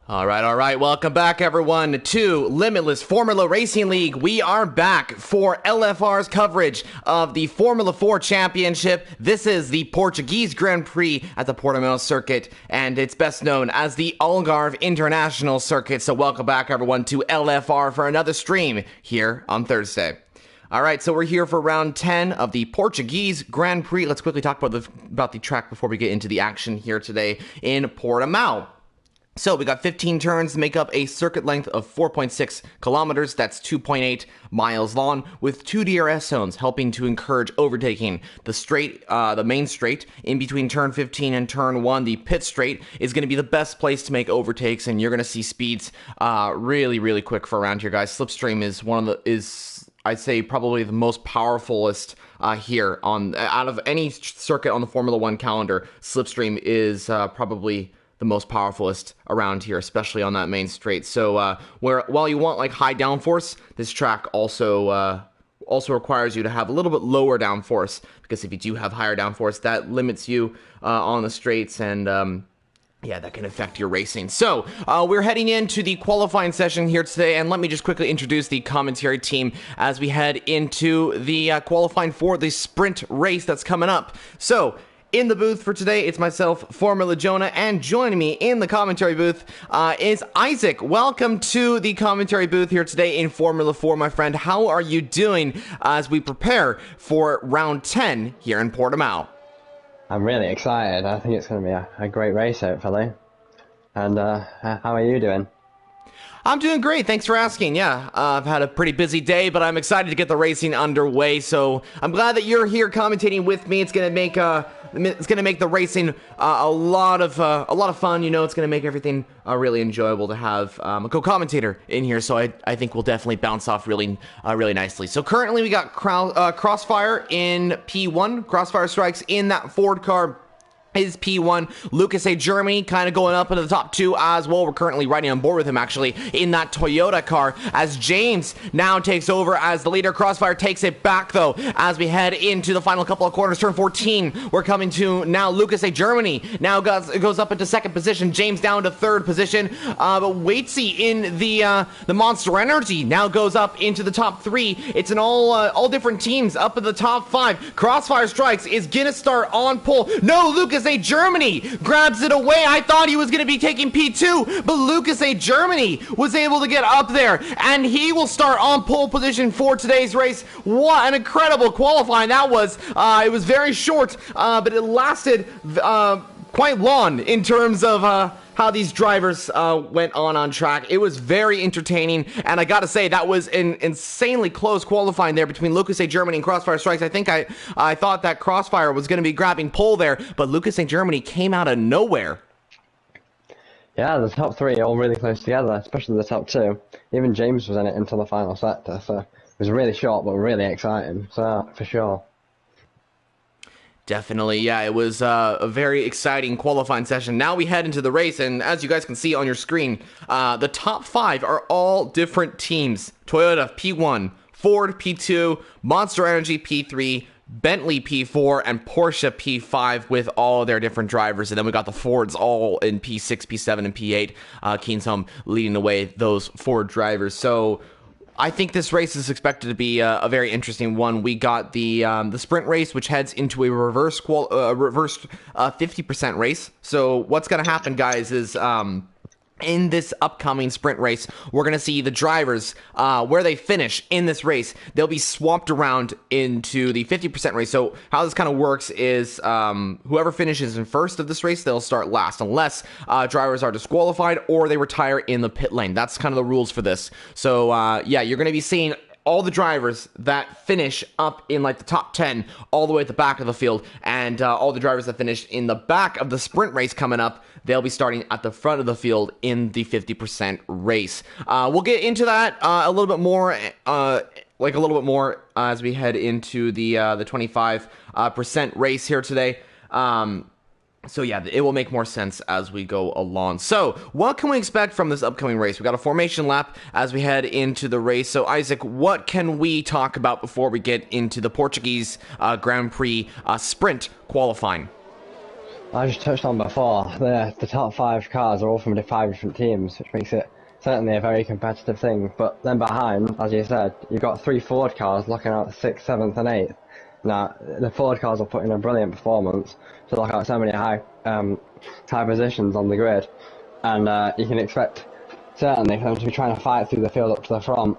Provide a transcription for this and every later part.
All right. Welcome back, everyone, to Limitless Formula Racing League. We are back for LFR's coverage of the Formula 4 Championship. This is the Portuguese Grand Prix at the Portimão circuit, and it's best known as the Algarve International Circuit. So welcome back, everyone, to LFR for another stream here on Thursday. All right, so we're here for round 10 of the Portuguese Grand Prix. Let's quickly talk about the track before we get into the action here today in Portimão. So we got 15 turns to make up a circuit length of 4.6 kilometers. That's 2.8 miles long, with 2 DRS zones helping to encourage overtaking. The main straight in between turn 15 and turn 1, the pit straight, is going to be the best place to make overtakes, and you're going to see speeds really quick for around here, guys. Slipstream is I'd say probably the most powerfulest here out of any circuit on the Formula 1 calendar. Slipstream is probably the most powerfulest around here, especially on that main straight. So while you want like high downforce, this track also requires you to have a little bit lower downforce, because if you do have higher downforce, that limits you on the straights, and that can affect your racing. So we're heading into the qualifying session here today, and let me just quickly introduce the commentary team as we head into the qualifying for the sprint race that's coming up. So in the booth for today, it's myself, Formula Jonah, and joining me in the commentary booth is Isaac. Welcome to the commentary booth here today in Formula 4, my friend. How are you doing as we prepare for round 10 here in Portimão? I'm really excited. I think it's going to be a great race, hopefully. And how are you doing? I'm doing great. Thanks for asking. Yeah, I've had a pretty busy day, but I'm excited to get the racing underway. So I'm glad that you're here commentating with me. It's going to make the racing a lot of fun. You know, it's going to make everything really enjoyable to have a co-commentator in here. So I think we'll definitely bounce off really nicely. So currently we got Crossfire in P1. Crossfire Strikes in that Ford car is P1. Lucas A. Germany kind of going up into the top 2 as well. We're currently riding on board with him, actually, in that Toyota car, as James now takes over as the leader. Crossfire takes it back, though, as we head into the final couple of corners. Turn 14, we're coming to now Lucas A. Germany. Now goes up into second position. James down to third position. But Waitsy in the Monster Energy now goes up into the top 3. It's an all different teams up in the top 5. Crossfire Strikes is going to start on pole. No, Lucas A. Germany grabs it away. I thought he was going to be taking P2, but Lucas A. Germany was able to get up there, and he will start on pole position for today's race. What an incredible qualifying that was. It was very short, but it lasted quite long in terms of how these drivers went on track. It was very entertaining, and I gotta say, that was an insanely close qualifying there between Lucas A. Germany and Crossfire Strikes. I think I thought that Crossfire was going to be grabbing pole there, but Lucas A. Germany came out of nowhere. Yeah, the top 3 all really close together, especially the top 2. Even James was in it until the final sector, so it was really short but really exciting, so for sure. Definitely, yeah, it was a very exciting qualifying session. Now we head into the race, and as you guys can see on your screen, the top 5 are all different teams. Toyota P1, Ford P2, Monster Energy P3, Bentley P4, and Porsche P5 with all their different drivers. And then we got the Fords all in P6, P7, and P8. Keensholm leading the way, those Ford drivers. So I think this race is expected to be a very interesting one. We got the sprint race, which heads into a reversed 50% race. So what's going to happen, guys, is in this upcoming sprint race, we're going to see the drivers, where they finish in this race, they'll be swapped around into the 50% race. So how this kind of works is whoever finishes in first of this race, they'll start last, unless drivers are disqualified or they retire in the pit lane. That's kind of the rules for this. So yeah, you're going to be seeing all the drivers that finish up in like the top 10 all the way at the back of the field, and all the drivers that finish in the back of the sprint race coming up, they'll be starting at the front of the field in the 50% race. We'll get into that a little bit more as we head into the 25% race here today. So yeah, it will make more sense as we go along. So what can we expect from this upcoming race? We got a formation lap as we head into the race. So Isaac, what can we talk about before we get into the Portuguese Grand Prix sprint qualifying? I just touched on before, the top 5 cars are all from the 5 different teams, which makes it certainly a very competitive thing. But then behind, as you said, you've got 3 Ford cars locking out 6th, 7th and 8th. Now, the Ford cars will put in a brilliant performance to lock out so many high positions on the grid. And you can expect, certainly, for them to be trying to fight through the field up to the front.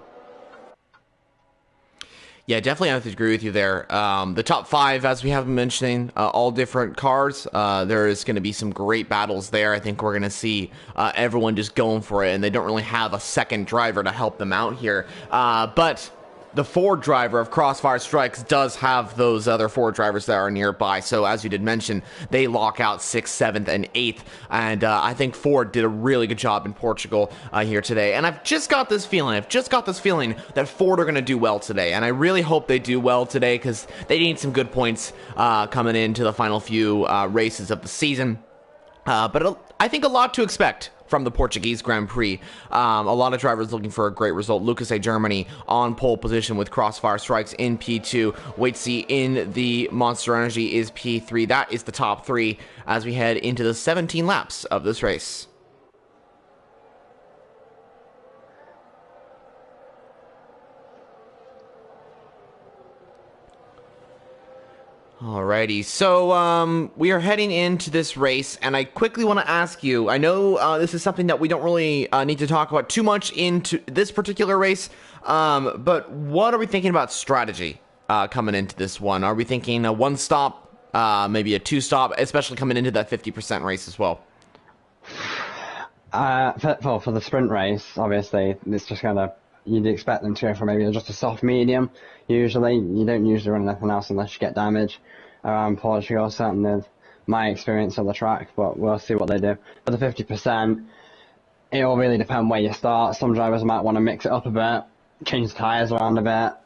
Yeah, definitely have to agree with you there. The top 5, as we have been mentioning, all different cars. There is going to be some great battles there. I think we're going to see everyone just going for it, and they don't really have a second driver to help them out here. But the Ford driver of Crossfire Strikes does have those other 4 drivers that are nearby. So as you did mention, they lock out 6th, 7th, and 8th. And I think Ford did a really good job in Portugal here today. And I've just got this feeling that Ford are going to do well today. And I really hope they do well today because they need some good points coming into the final few races of the season. But I think a lot to expect from the Portuguese Grand Prix. A lot of drivers looking for a great result. Lucas A. Germany on pole position with Crossfire Strikes in P2. Waitsy in the Monster Energy is P3. That is the top 3 as we head into the 17 laps of this race. Alrighty, so we are heading into this race, and I quickly want to ask you, I know this is something that we don't really need to talk about too much into this particular race, but what are we thinking about strategy coming into this one? Are we thinking a 1-stop, maybe a 2-stop, especially coming into that 50% race as well? For the sprint race, obviously, it's just kind of, you'd expect them to go for maybe just a soft medium. Usually, you don't usually run anything else unless you get damage around Portugal, certainly my experience on the track, but we'll see what they do. For the 50%, it will really depend where you start. Some drivers might want to mix it up a bit, change the tyres around a bit.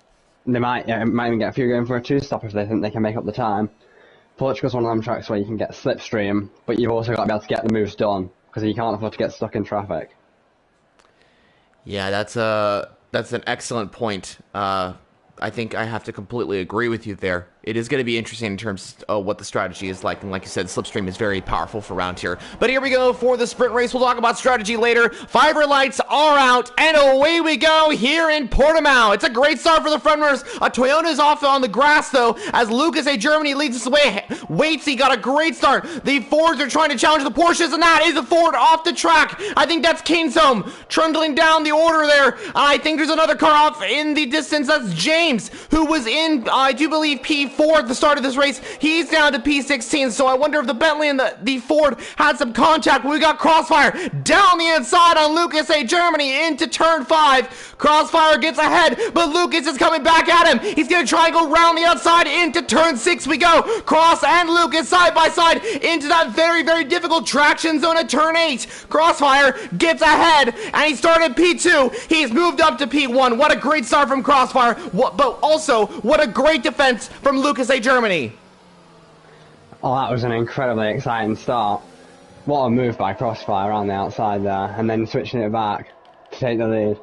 They might even get a few going for a 2-stop if they think they can make up the time. Portugal's one of them tracks where you can get slipstream, but you've also got to be able to get the moves done, because you can't afford to get stuck in traffic. Yeah, that's an excellent point. I think I have to completely agree with you there. It is going to be interesting in terms of what the strategy is like. And like you said, Slipstream is very powerful for around here. But here we go for the sprint race. We'll talk about strategy later. Fiber lights are out, and away we go here in Portimao. It's a great start for the front runners. Toyota's off on the grass, though, as Lucas A. Germany leads us away. Waitsy got a great start. The Fords are trying to challenge the Porsches, and that is a Ford off the track. I think that's Kingsholm trundling down the order there. I think there's another car off in the distance. That's James, who was in, I do believe, P4 at the start of this race. He's down to P16, so I wonder if the Bentley and the Ford had some contact. We got Crossfire down the inside on Lucas A. Germany into turn 5. Crossfire gets ahead, but Lucas is coming back at him. He's going to try and go round the outside into turn 6 we go. Cross and Lucas side by side into that very, very difficult traction zone at turn 8. Crossfire gets ahead, and he started P2. He's moved up to P1. What a great start from Crossfire, but also what a great defense from Lucas A. Germany. Oh, that was an incredibly exciting start. What a move by Crossfire on the outside there, and then switching it back to take the lead.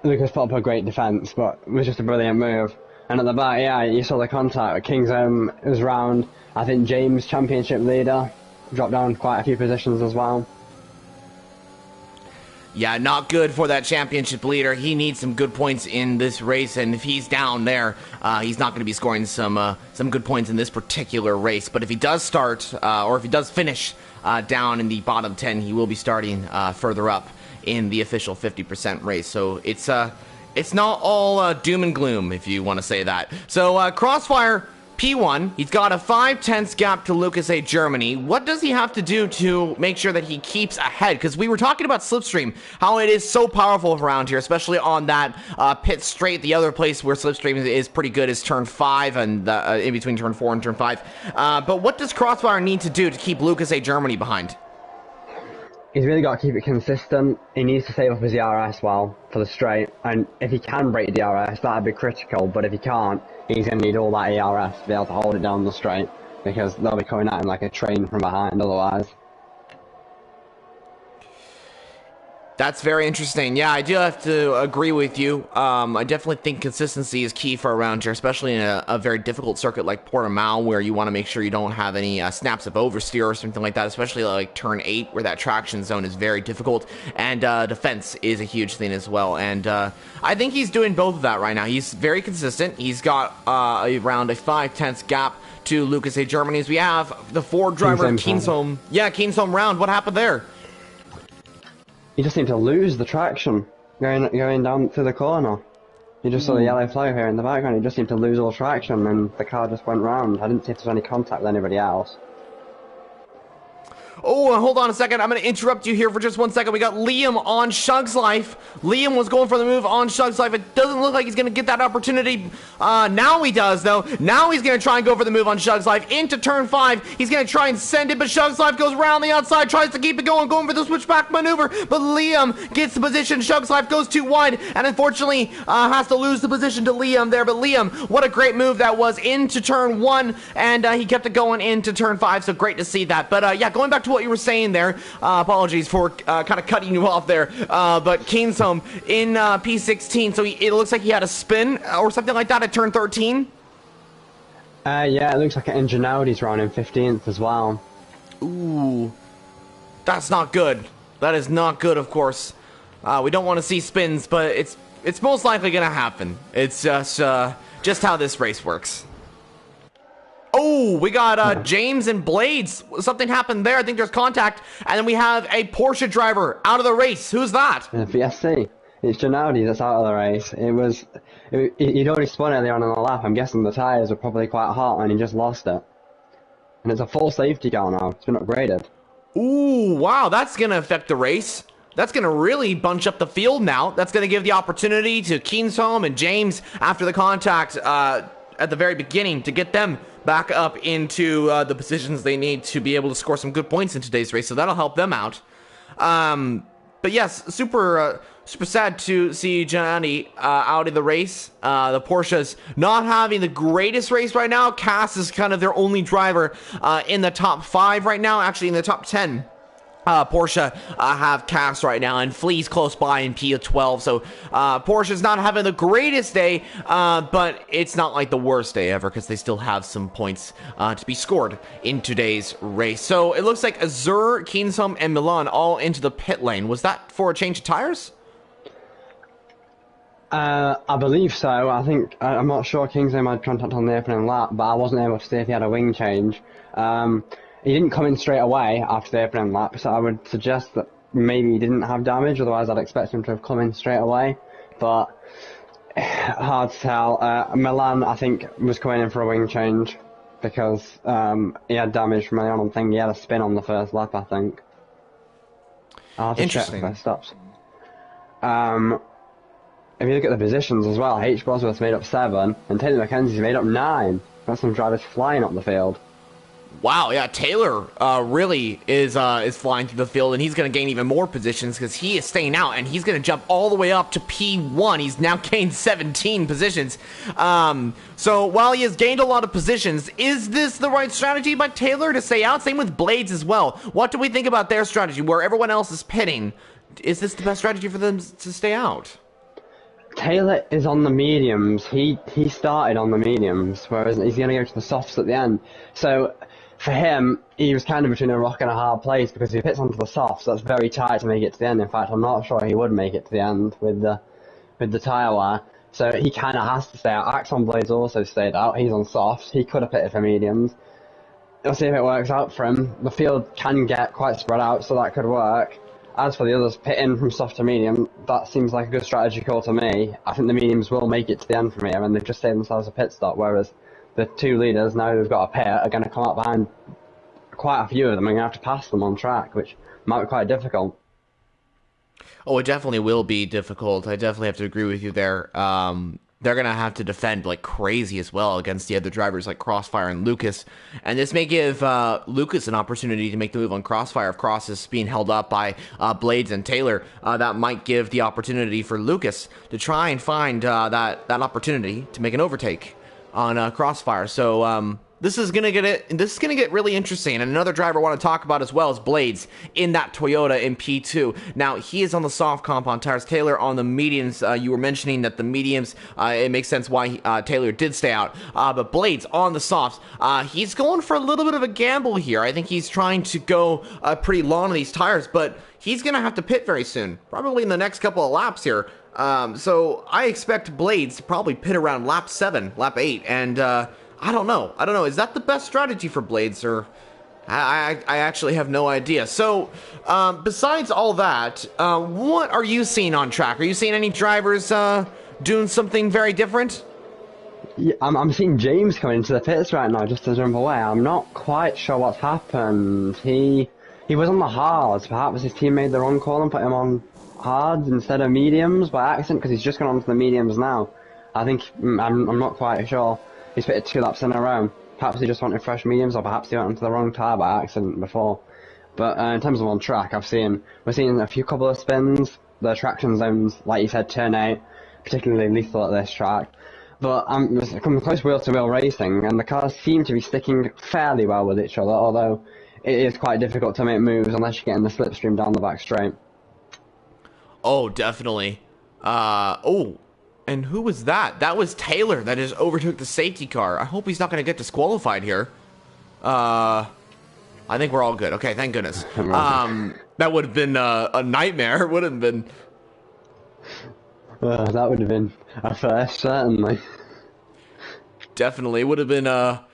Lucas put up a great defence, but it was just a brilliant move. And at the back, yeah, you saw the contact. Kingsholm was round. I think James, championship leader, dropped down quite a few positions as well. Yeah, not good for that championship leader. He needs some good points in this race, and if he's down there, he's not going to be scoring some good points in this particular race. But if he does start, or if he does finish down in the bottom 10, he will be starting further up in the official 50% race. So it's not all doom and gloom, if you want to say that. So Crossfire P1, he's got a 5/10 gap to Lucas A. Germany. What does he have to do to make sure that he keeps ahead? Because we were talking about Slipstream, how it is so powerful around here, especially on that pit straight. The other place where Slipstream is pretty good is turn 5 and in between turn 4 and turn 5. But what does Crossfire need to do to keep Lucas A. Germany behind? He's really got to keep it consistent. He needs to save up his DRS well for the straight, and if he can break the DRS, that'd be critical, but if he can't, he's going to need all that ERS to be able to hold it down the straight, because they'll be coming at him like a train from behind otherwise. That's very interesting. Yeah, I do have to agree with you. I definitely think consistency is key for a round here, especially in a very difficult circuit like Portimao, where you want to make sure you don't have any snaps of oversteer or something like that, especially like turn 8, where that traction zone is very difficult, and defense is a huge thing as well. And I think he's doing both of that right now. He's very consistent. He's got around a 5/10 gap to Lucas A. Germany's. We have the Ford driver, Kienholm. Yeah, Kienholm round. What happened there? He just seemed to lose the traction going down through the corner. You just saw the yellow flag here in the background. He just seemed to lose all traction, and the car just went round. I didn't see if there was any contact with anybody else. Oh, hold on a second. I'm going to interrupt you here for just 1 second. We got Liam on Shug's Life. Liam was going for the move on Shug's Life. It doesn't look like he's going to get that opportunity. Now he does, though. Now he's going to try and go for the move on Shug's Life into turn 5. He's going to try and send it, but Shug's Life goes around the outside, tries to keep it going for the switchback maneuver, but Liam gets the position. Shug's Life goes too wide, and unfortunately has to lose the position to Liam there. But Liam, what a great move that was into turn 1, and he kept it going into turn 5, so great to see that. But yeah, going back to what you were saying there, apologies for kind of cutting you off there, but Kienholm in P16, so it looks like he had a spin or something like that at turn 13. Yeah, it looks like an Ingenuity's round in 15th as well. Ooh, that's not good. That is not good, of course. We don't want to see spins, but it's most likely going to happen. It's just how this race works. Oh, we got James and Blades. Something happened there. I think there's contact. And then we have a Porsche driver out of the race. Who's that? VSC. It's Gennady that's out of the race. He'd already spun earlier on in the lap. I'm guessing the tyres were probably quite hot and he just lost it. And it's a full safety car now. It's been upgraded. Ooh, wow. That's going to affect the race. That's going to really bunch up the field now. That's going to give the opportunity to Kienholm and James after the contact at the very beginning to get them back up into the positions they need to be able to score some good points in today's race, so that'll help them out. But yes, super sad to see Gennady out of the race. The Porsche's not having the greatest race right now. Cass is kind of their only driver in the top 5 right now, actually in the top 10. Porsche have Cass right now, and Flea's close by in P12, so Porsche's not having the greatest day, but it's not like the worst day ever, because they still have some points to be scored in today's race. So it looks like Azur, Kienholm, and Milan all into the pit lane. Was that for a change of tires? I believe so. I'm not sure Kienholm had contact on the opening lap, but I wasn't able to see if he had a wing change. He didn't come in straight away after the opening lap, so I would suggest that maybe he didn't have damage, otherwise I'd expect him to have come in straight away. But hard to tell. Milan, I think, was coming in for a wing change because he had damage from early on. I think he had a spin on the first lap, I think. I'll have to check the first stops. If you look at the positions as well, H. Bosworth's made up 7, and Taylor McKenzie's made up 9. Got some drivers flying up the field. Wow, yeah, Taylor really is flying through the field, and he's going to gain even more positions because he is staying out, and he's going to jump all the way up to P1. He's now gained 17 positions. So while he has gained a lot of positions, is this the right strategy by Taylor to stay out? Same with Blades as well. What do we think about their strategy where everyone else is pitting? Is this the best strategy for them to stay out? Taylor is on the mediums. He started on the mediums, whereas he's going to go to the softs at the end. So for him, he was kind of between a rock and a hard place because if he pits onto the softs, that's very tight to make it to the end. In fact, I'm not sure he would make it to the end with the tyre wear. So he kind of has to stay out. Axon Blades also stayed out. He's on softs. He could have pitted for mediums. We'll see if it works out for him. The field can get quite spread out, so that could work. As for the others pitting from soft to medium, that seems like a good strategy call to me. I think the mediums will make it to the end from here, and they've just saved themselves a pit stop, whereas the 2 leaders, now who've got a pit, are going to come up behind quite a few of them and going to have to pass them on track, which might be quite difficult. Oh, it definitely will be difficult. I definitely have to agree with you there. They're going to have to defend like crazy as well against the other drivers like Crossfire and Lucas. And this may give Lucas an opportunity to make the move on Crossfire. If Cross is being held up by Blades and Taylor, that might give the opportunity for Lucas to try and find that opportunity to make an overtake on Crossfire. So this is gonna get really interesting. And another driver I want to talk about as well is Blades in that Toyota in P2. Now he is on the soft comp on tires. Taylor on the mediums. You were mentioning that the mediums, it makes sense why Taylor did stay out. But Blades on the softs, he's going for a little bit of a gamble here. I think he's trying to go pretty long on these tires, but he's gonna have to pit very soon, probably in the next couple of laps here. So I expect Blades to probably pit around lap 7, lap 8, and I don't know. Is that the best strategy for Blades, or I actually have no idea. So, besides all that, what are you seeing on track? Are you seeing any drivers doing something very different? Yeah, I'm seeing James coming into the pits right now just to jump away. I'm not quite sure what's happened. He was on the hards. Perhaps his team made the wrong call and put him on hards instead of mediums by accident, because he's just gone on to the mediums now. I think, I'm not quite sure. He's pitted 2 laps in a row. Perhaps he just wanted fresh mediums, or perhaps he went onto the wrong tyre by accident before. But in terms of on track, we're seeing a couple of spins. The traction zones, like you said, turn 8, particularly lethal at this track. But it's coming close wheel-to-wheel racing, and the cars seem to be sticking fairly well with each other, although it is quite difficult to make moves unless you're getting the slipstream down the back straight. Oh, definitely. And who was that? That was Taylor that just overtook the safety car. I hope he's not going to get disqualified here. I think we're all good. Okay, thank goodness. That would have been a nightmare. Would have been. That would have been a first, certainly. Definitely would have been a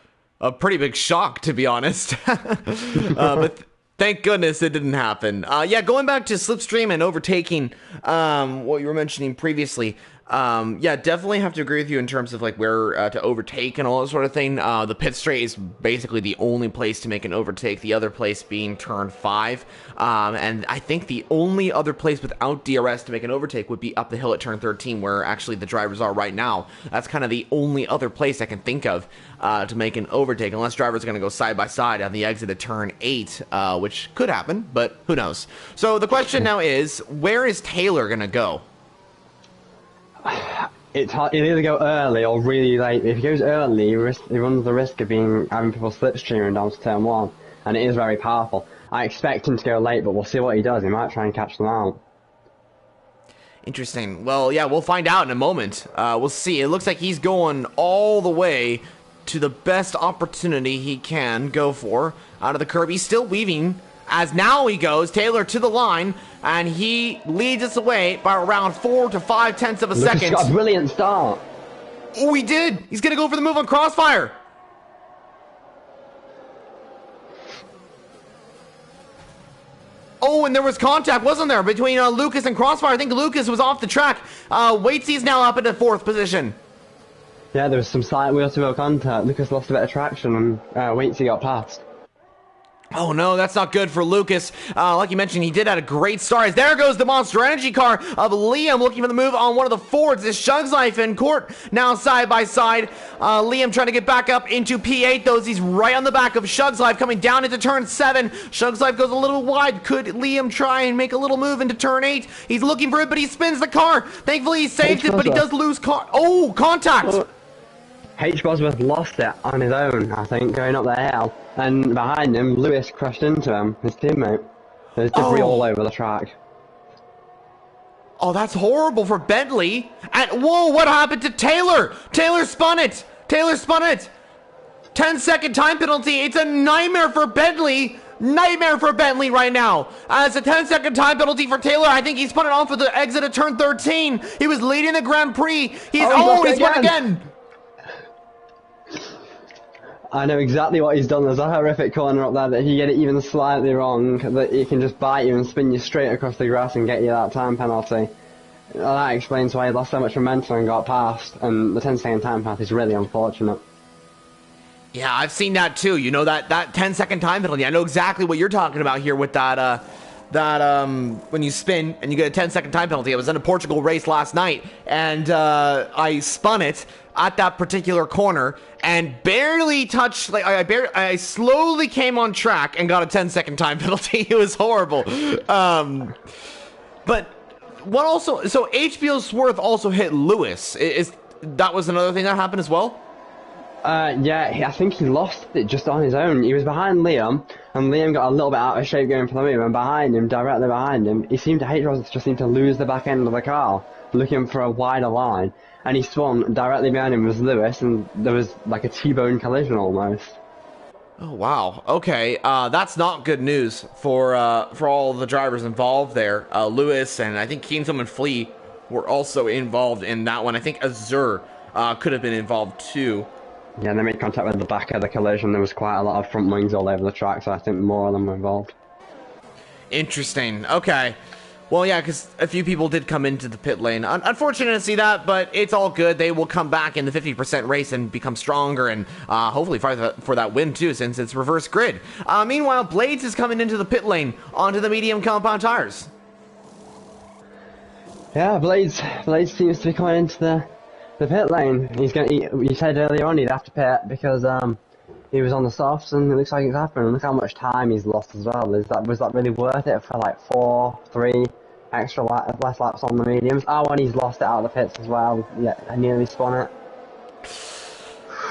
pretty big shock, to be honest. But thank goodness it didn't happen. Yeah, going back to slipstream and overtaking, what you were mentioning previously. Yeah, definitely have to agree with you in terms of like where to overtake and all that sort of thing. The pit straight is basically the only place to make an overtake, the other place being turn 5. And I think the only other place without DRS to make an overtake would be up the hill at turn 13, where actually the drivers are right now. That's kind of the only other place I can think of to make an overtake, unless drivers are going to go side by side on the exit at turn 8, which could happen, but who knows. So the question now is, where is Taylor going to go? It's hard. He'll either go early or really late. If he goes early, he runs the risk of having people slipstreaming down to turn 1, and it is very powerful. I expect him to go late, but we'll see what he does. He might try and catch them out. Interesting. Well, yeah, we'll find out in a moment. We'll see. It looks like he's going all the way to the best opportunity he can go for out of the curb. He's still weaving. As now he goes, Taylor to the line, and he leads us away by around 4 to 5 tenths of a second. He's got a brilliant start. Oh, he did. He's going to go for the move on Crossfire. Oh, and there was contact, wasn't there, between Lucas and Crossfire? I think Lucas was off the track. Waitsy's now up into 4th position. Yeah, there was some slight wheel-to-wheel contact. Lucas lost a bit of traction, and Waitsy got past. Oh no, that's not good for Lucas. Like you mentioned, he did have a great start. As there goes the Monster Energy car of Liam looking for the move on one of the Fords. This Shug's Life in court now side by side. Liam trying to get back up into P8 though. He's right on the back of Shug's Life coming down into turn 7. Shug's Life goes a little wide. Could Liam try and make a little move into turn 8? He's looking for it, but he spins the car. Thankfully he saved it, but he does lose car. Oh, contact! H. Bosworth lost it on his own, I think, going up the hill. And behind him, Lewis crashed into him, his teammate. There's debris all over the track. Oh, that's horrible for Bentley. And whoa, what happened to Taylor? Taylor spun it. 10-second time penalty. It's a nightmare for Bentley. Nightmare for Bentley right now. It's a 10-second time penalty for Taylor. I think he spun it on for the exit of turn 13. He was leading the Grand Prix. He spun again. I know exactly what he's done. There's a horrific corner up there that if you get it even slightly wrong, that he can just bite you and spin you straight across the grass and get you that time penalty. That explains why he lost so much momentum and got past, and the 10-second time penalty is really unfortunate. Yeah, I've seen that too. You know, that 10-second time penalty. I know exactly what you're talking about here with that when you spin and you get a 10-second time penalty. I was in a Portugal race last night, and I spun it at that particular corner and barely touched, like I slowly came on track and got a 10-second time penalty. It was horrible. But what also, so HBO Swarth also hit Lewis. That was another thing that happened as well? I think he lost it just on his own. He was behind Liam, and Liam got a little bit out of shape going for the move, and behind him, directly behind him, he seemed to, H-Ross just seemed to lose the back end of the car, looking for a wider line, and he swung directly behind him was Lewis, and there was like a T-bone collision almost. Oh, wow. Okay, that's not good news for all the drivers involved there. Lewis and I think Keensom and Flea were also involved in that one. I think Azur could have been involved too. Yeah, they made contact with the back of the collision. There was quite a lot of front wings all over the track, so I think more of them were involved. Interesting. Okay. Well, yeah, because a few people did come into the pit lane. Unfortunate to see that, but it's all good. They will come back in the 50% race and become stronger and hopefully fight for that win, too, since it's reverse grid. Meanwhile, Blades is coming into the pit lane onto the medium compound tires. Yeah, Blades seems to be coming into the pit lane. You said earlier on he'd have to pit because he was on the softs, and it looks like it's happened. Look how much time he's lost as well. Was that really worth it for like 4-3 extra less laps on the mediums? Oh, and he's lost it out of the pits as well. Yeah, I nearly spun it.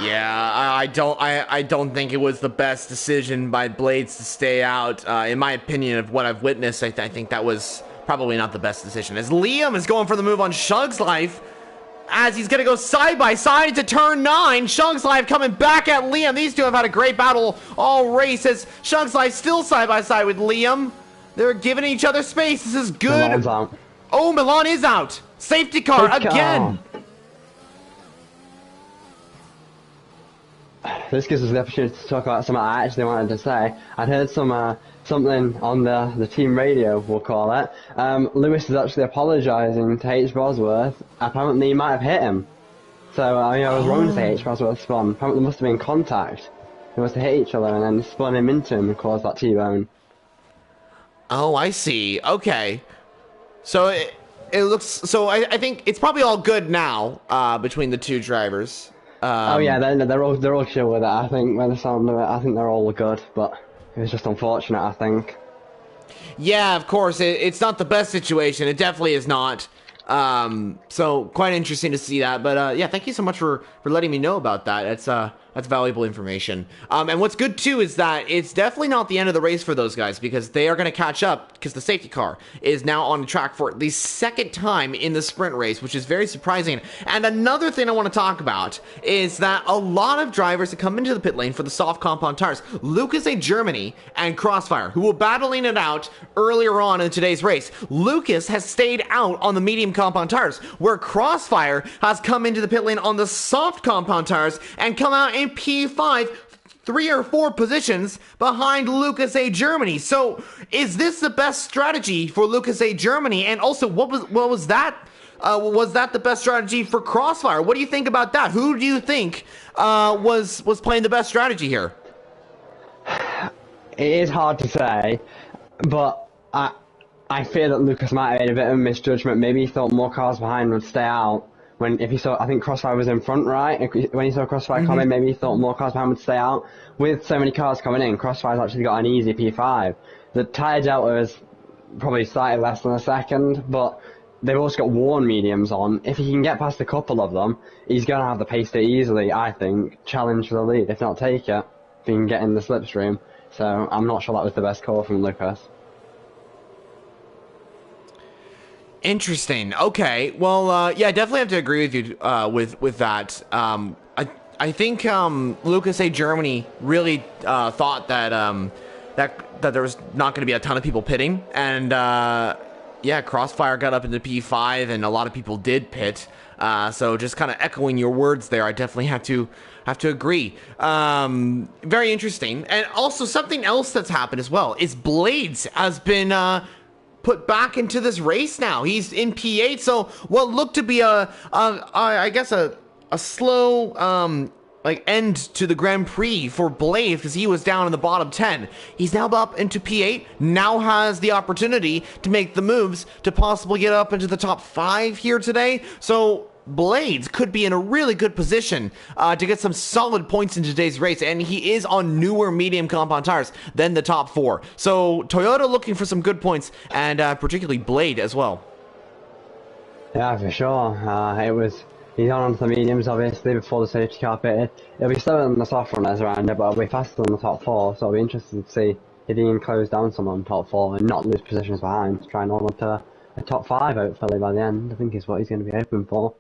Yeah, I don't think it was the best decision by Blades to stay out. In my opinion, of what I've witnessed, I think that was probably not the best decision. As Liam is going for the move on Shug's Life, as he's going to go side by side to turn 9. Shug's Life coming back at Liam. These two have had a great battle all race, as Shug's Life still side by side with Liam. They're giving each other space. This is good. Milan's out. Oh, Milan is out. Safety car again. This gives us the opportunity to talk about something I actually wanted to say. I'd heard something on the team radio, we'll call it. Lewis is actually apologising to H. Bosworth. Apparently he might have hit him. So I was wrong to say H. Bosworth spun. Apparently there must have been contact. They must have hit each other and then spun him into him and caused that T-bone. Oh, I see. Okay. So it looks... So I think it's probably all good now between the two drivers. Oh yeah, they're all chill with it. I think when the sound of it, I think they're all good, but it was just unfortunate, I think. Yeah, of course, it's not the best situation. It definitely is not. So quite interesting to see that. But yeah, thank you so much for letting me know about that. That's valuable information. And what's good too is that it's definitely not the end of the race for those guys, because they are going to catch up, because the safety car is now on the track for the second time in the sprint race, which is very surprising. And another thing I want to talk about is that a lot of drivers that come into the pit lane for the soft compound tires, Lucas A. Germany and Crossfire, who were battling it out earlier on in today's race. Lucas has stayed out on the medium compound tires, where Crossfire has come into the pit lane on the soft compound tires and come out in P5, 3 or 4 positions behind Lucas A. Germany. So is this the best strategy for Lucas A. Germany? And also, what was that? Was that the best strategy for Crossfire? What do you think about that? Who do you think was playing the best strategy here? It is hard to say, but I fear that Lucas might have made a bit of a misjudgment. Maybe he thought more cars behind would stay out. If he saw, I think Crossfire was in front, right? When he saw Crossfire coming, maybe he thought more cars behind would stay out. With so many cars coming in, Crossfire's actually got an easy P5. The tyre delta is probably slightly less than a second, but they've also got worn mediums on. If he can get past a couple of them, he's going to have the pace to easily, I think, challenge for the lead, if not take it, if he can get in the slipstream. So I'm not sure that was the best call from Lucas. Interesting. Okay. Well, yeah, I definitely have to agree with you with that. I think Lucas A. Germany really thought that that there was not going to be a ton of people pitting, and yeah, Crossfire got up into P5, and a lot of people did pit. So just kind of echoing your words there, I definitely have to agree. Very interesting. And also something else that's happened as well is Blades has been put back into this race now. He's in P8, so what looked to be I guess a slow like end to the Grand Prix for Blade, because he was down in the bottom 10. He's now up into P8, now has the opportunity to make the moves to possibly get up into the top 5 here today. So Blades could be in a really good position to get some solid points in today's race, and he is on newer medium compound tires than the top 4. So Toyota looking for some good points, and particularly Blade as well. Yeah, for sure. He's on the mediums, obviously, before the safety car pitted. It'll be slower than the soft runners around it, but it'll be faster than the top four, so I'll be interested to see if he can close down someone in top four and not lose positions behind, to try and hold up to a top five, hopefully, by the end. I think is what he's going to be hoping for.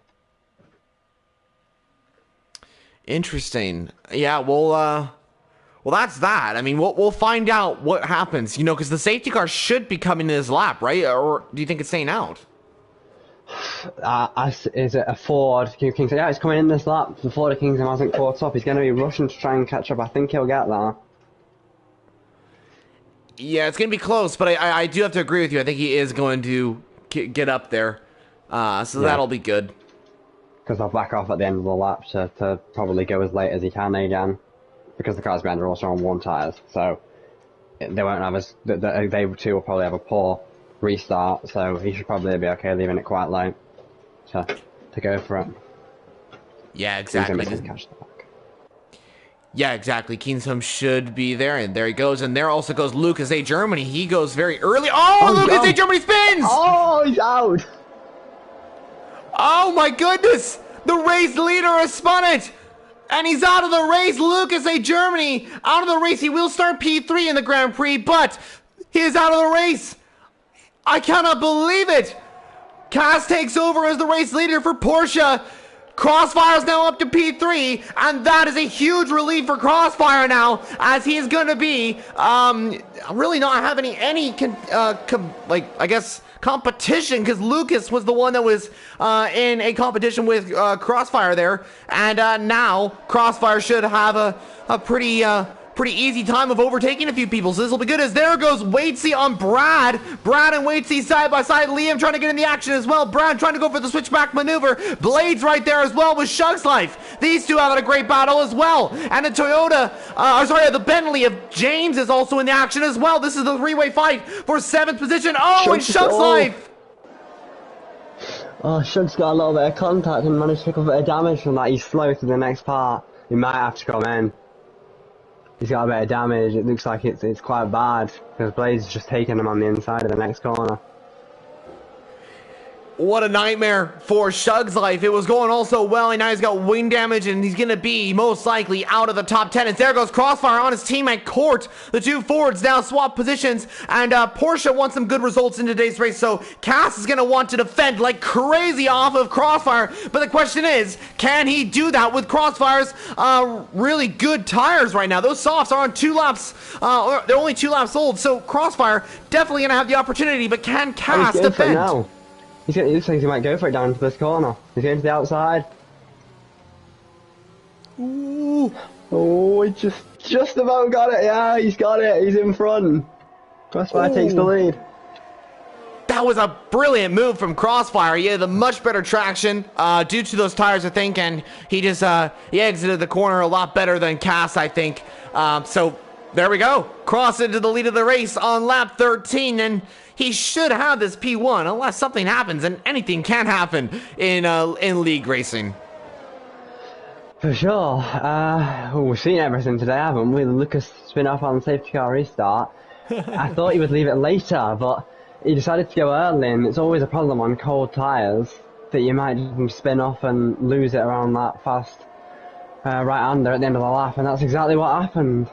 Interesting. Yeah, well, that's that. I mean, we'll find out what happens, because the safety car should be coming in his lap, right? Or do you think it's staying out? Is it a Ford Kingston? Yeah, it's coming in this lap. The Ford Kingston hasn't caught up. He's going to be rushing to try and catch up. I think he'll get there. Yeah, it's going to be close, but I do have to agree with you. I think he is going to get up there. So that'll be good. Because they'll back off at the end of the lap to probably go as late as he can again. Because the cars behind are also on one tyres. So they won't have they too will probably have a poor restart. So he should probably be okay leaving it quite late to go for it. Yeah, exactly. Catch the back. Yeah, exactly. Kingston should be there, and there he goes. And there also goes Lucas A. Germany. He goes very early. Oh, Lucas A. Germany spins! Oh, he's out! Oh my goodness! The race leader has spun it! And he's out of the race. Lucas A. Germany out of the race. He will start P3 in the Grand Prix, but he is out of the race. I cannot believe it. Cass takes over as the race leader for Porsche. Crossfire is now up to P3, and that is a huge relief for Crossfire now, as he is going to be really not having any competition, because Lucas was the one that was in a competition with Crossfire there, and now Crossfire should have a pretty easy time of overtaking a few people, so this will be good. As there goes Waitsy on Brad. Brad and Waitsy side by side. Liam trying to get in the action as well. Brad trying to go for the switchback maneuver. Blades right there as well with Shug's Life. These two having a great battle as well. And the the Bentley of James is also in the action as well. This is the three-way fight for 7th position. Oh, and Shug's Life. Oh, Shug's got a little bit of contact and managed to pick up a bit of damage from that. He's slow to the next part. He might have to come in. He's got a bit of damage. It looks like it's quite bad, because Blaze is just taking him on the inside of the next corner. What a nightmare for Shug's Life. It was going all so well, and now he's got wing damage, and he's going to be most likely out of the top 10. And there goes Crossfire on his teammate Court. The two Fords now swap positions, and Porsche wants some good results in today's race, so Cass is going to want to defend like crazy off of Crossfire. But the question is, can he do that with Crossfire's really good tires right now? Those softs are on 2 laps. They're only 2 laps old, so Crossfire definitely going to have the opportunity, but can Cass defend? He looks like he might go for it down to this corner. He's going to the outside. Ooh. Oh, he just about got it. Yeah, he's got it. He's in front. Crossfire takes the lead. That was a brilliant move from Crossfire. He had the much better traction due to those tires, I think, and he just he exited the corner a lot better than Cass, I think. So there we go. Cross into the lead of the race on lap 13, and he should have this P1 unless something happens, and anything can happen in league racing. For sure. We've seen everything today, haven't we? The Lucas spin off on the safety car restart. I thought he would leave it later, but he decided to go early, and it's always a problem on cold tyres that you might just spin off and lose it around that fast right-hander at the end of the lap, and that's exactly what happened.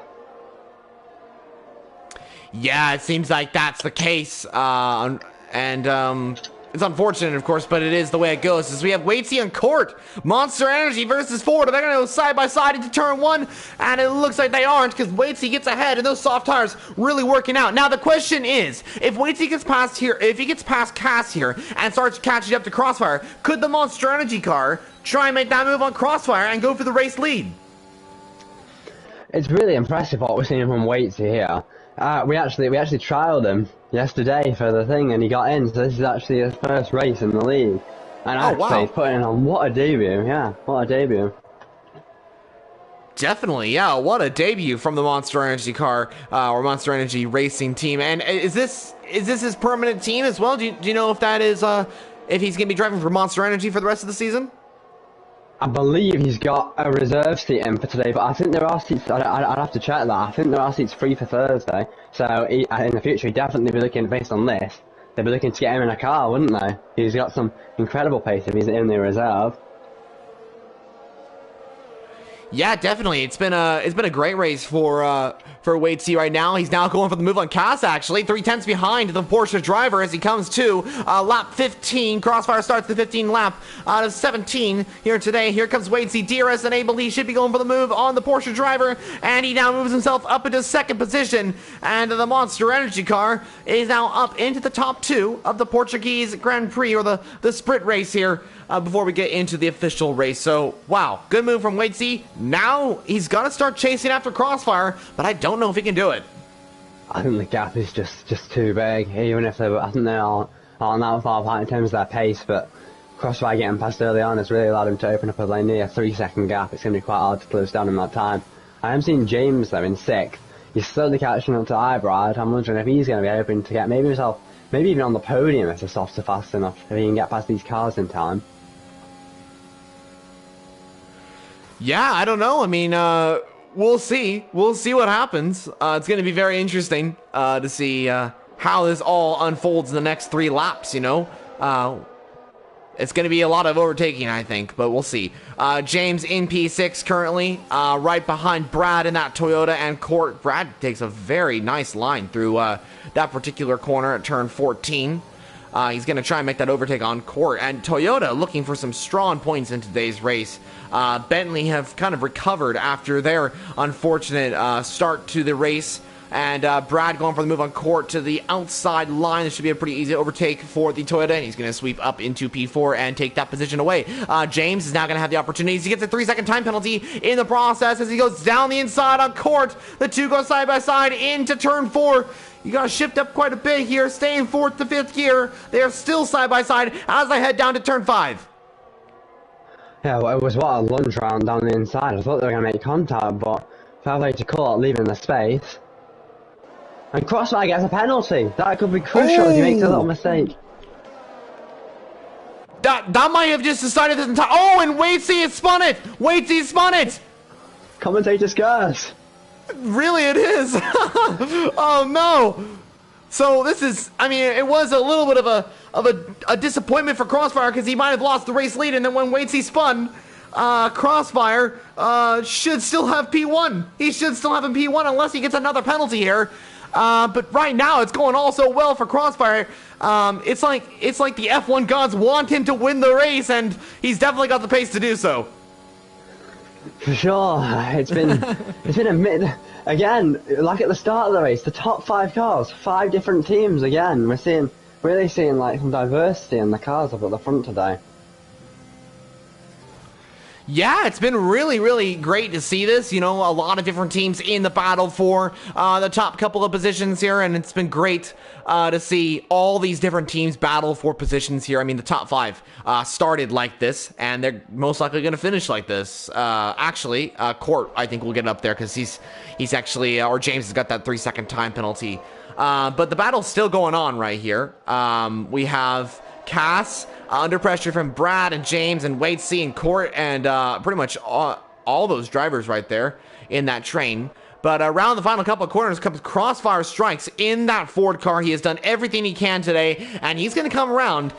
Yeah, it seems like that's the case, and it's unfortunate, of course, but it is the way it goes. As we have Waitsy and Court, Monster Energy versus Ford. They're going to go side by side into turn 1, and it looks like they aren't, because Waitsy gets ahead, and those soft tires really working out. Now, the question is, if Waitsy gets past here, if he gets past Cass here, and starts catching up to Crossfire, could the Monster Energy car try and make that move on Crossfire and go for the race lead? It's really impressive what we're seeing from Waitsy here. We actually trialled him yesterday for the thing, and he got in. So this is actually his first race in the league, and he's putting on what a debut! Yeah, what a debut! Definitely, yeah, what a debut from the Monster Energy car or Monster Energy Racing team. And is this his permanent team as well? Do you know if that is if he's gonna be driving for Monster Energy for the rest of the season? I believe he's got a reserve seat in for today, but I think there are seats. I'd have to check that. I think there are seats free for Thursday. So in the future, he'd definitely be looking, based on this, they'd be looking to get him in a car, wouldn't they? He's got some incredible pace if he's in the reserve. Yeah, definitely. It's been a great race for Wade C right now. He's now going for the move on Cass, actually. 3/10 behind the Porsche driver as he comes to lap 15. Crossfire starts the 15 lap out of 17 here today. Here comes Wade C. DRS enabled. He should be going for the move on the Porsche driver, and he now moves himself up into second position. And the Monster Energy car is now up into the top 2 of the Portuguese Grand Prix, or the sprint race here. Before we get into the official race. So, wow, good move from Wade C. Now he's got to start chasing after Crossfire, but I don't know if he can do it. I think the gap is just too big, even if I think they aren't that far apart in terms of their pace, but Crossfire getting past early on has really allowed him to open up a near 3-second gap. It's going to be quite hard to close down in that time. I am seeing James, though, in 6th. He's slowly catching up to Ibrad. I'm wondering if he's going to be hoping to get maybe even on the podium if the softs are fast enough, if he can get past these cars in time. Yeah, I don't know. I mean, we'll see. We'll see what happens. It's going to be very interesting to see how this all unfolds in the next 3 laps, you know. It's going to be a lot of overtaking, I think, but we'll see. James in P6 currently, right behind Brad in that Toyota and Court. Brad takes a very nice line through that particular corner at turn 14. He's going to try and make that overtake on Court. And Toyota looking for some strong points in today's race. Bentley have kind of recovered after their unfortunate start to the race. And Brad going for the move on Court to the outside line. This should be a pretty easy overtake for the Toyota. And he's going to sweep up into P4 and take that position away. James is now going to have the opportunities. He gets a 3-second time penalty in the process as he goes down the inside on Court. The two go side by side into turn 4. You gotta shift up quite a bit here, stay in 4th to 5th gear. They are still side by side as I head down to turn 5. Yeah, well, it was what a lunge round down the inside. I thought they were going to make contact, but fair play to Court leaving the space. And Crossfire gets a penalty. That could be crucial if he makes a little mistake. That might have just decided this entire... Oh, and Wade C has spun it! Wade C spun it! Commentator's curse. Really, it is. Oh no. So this is, I mean, it was a little bit of a disappointment for Crossfire because he might have lost the race lead, and then when Wade C spun, Crossfire should still have P1. He should still have a P1 unless he gets another penalty here. But right now it's going all so well for Crossfire. It's like the F1 gods want him to win the race, and he's definitely got the pace to do so. For sure, it's been a again, like at the start of the race, the top 5 cars, 5 different teams again. We're really seeing like some diversity in the cars up at the front today. Yeah, it's been really, really great to see this. You know, a lot of different teams in the battle for the top couple of positions here, and it's been great to see all these different teams battle for positions here. I mean, the top 5 started like this, and they're most likely going to finish like this. Actually, Court, I think, will get up there because he's actually, or James has got that 3-second time penalty. But the battle's still going on right here. We have Cass under pressure from Brad and James and Wade C and Court and pretty much all those drivers right there in that train. But around the final couple of corners comes Crossfire Strikes in that Ford car. He has done everything he can today, and he's going to come around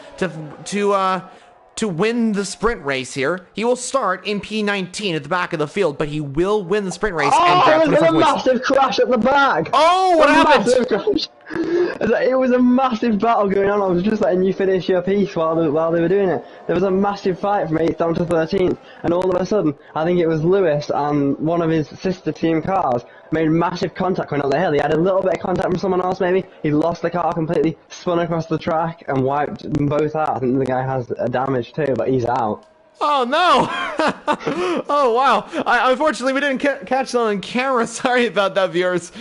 to win the sprint race here. He will start in P19 at the back of the field, but he will win the sprint race. Oh, it was a massive crash at the back. Oh, what happened? It was a massive battle going on. I was just letting you finish your piece while they were doing it. There was a massive fight from 8th down to 13th, and all of a sudden, I think it was Lewis and one of his sister team cars made massive contact going up the hill. He had a little bit of contact from someone else maybe. He lost the car completely, spun across the track, and wiped them both out. I think the guy has a damage too, but he's out. Oh no! Oh wow! Unfortunately, we didn't catch that on camera. Sorry about that, viewers.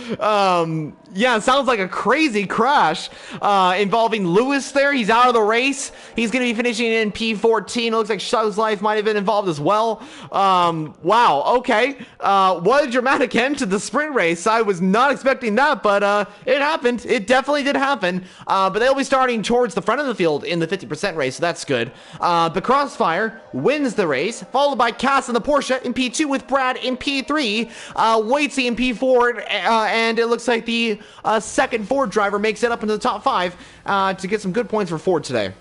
Yeah, it sounds like a crazy crash involving Lewis there. He's out of the race. He's going to be finishing in P14. It looks like Show's Life might have been involved as well. Wow, okay. What a dramatic end to the sprint race. I was not expecting that, but it happened. It definitely did happen. But they'll be starting towards the front of the field in the 50% race, so that's good. But Crossfire wins the race, followed by Cass in the Porsche in P2 with Brad in P3, Waitsy in P4, and it looks like the second Ford driver makes it up into the top 5 to get some good points for Ford today.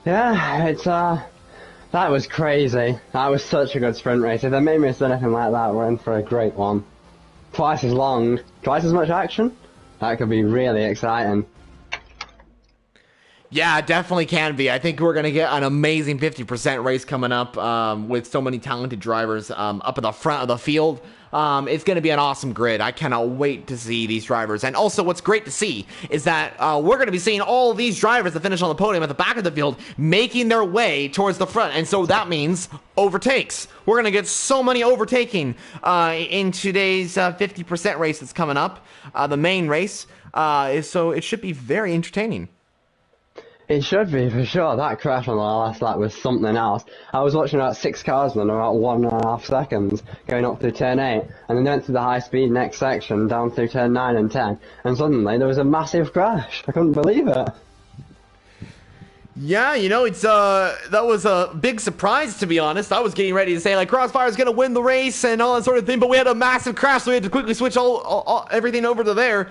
Yeah, it's That was crazy. That was such a good sprint race. If they made me do anything like that, we're in for a great one. Twice as long, twice as much action. That could be really exciting. Yeah, it definitely can be. I think we're going to get an amazing 50% race coming up with so many talented drivers up at the front of the field. It's going to be an awesome grid. I cannot wait to see these drivers. And also what's great to see is that we're going to be seeing all of these drivers that finish on the podium at the back of the field making their way towards the front. And so that means overtakes. We're going to get so many overtaking in today's 50% race that's coming up. The main race. So it should be very entertaining. It should be, for sure. That crash on the last lap was something else. I was watching about 6 cars in about 1.5 seconds going up through turn 8, and then went through the high-speed next section down through turn 9 and 10, and suddenly there was a massive crash. I couldn't believe it. Yeah, you know, it's that was a big surprise, to be honest. I was getting ready to say, like, Crossfire's gonna win the race and all that sort of thing, but we had a massive crash, so we had to quickly switch everything over to there,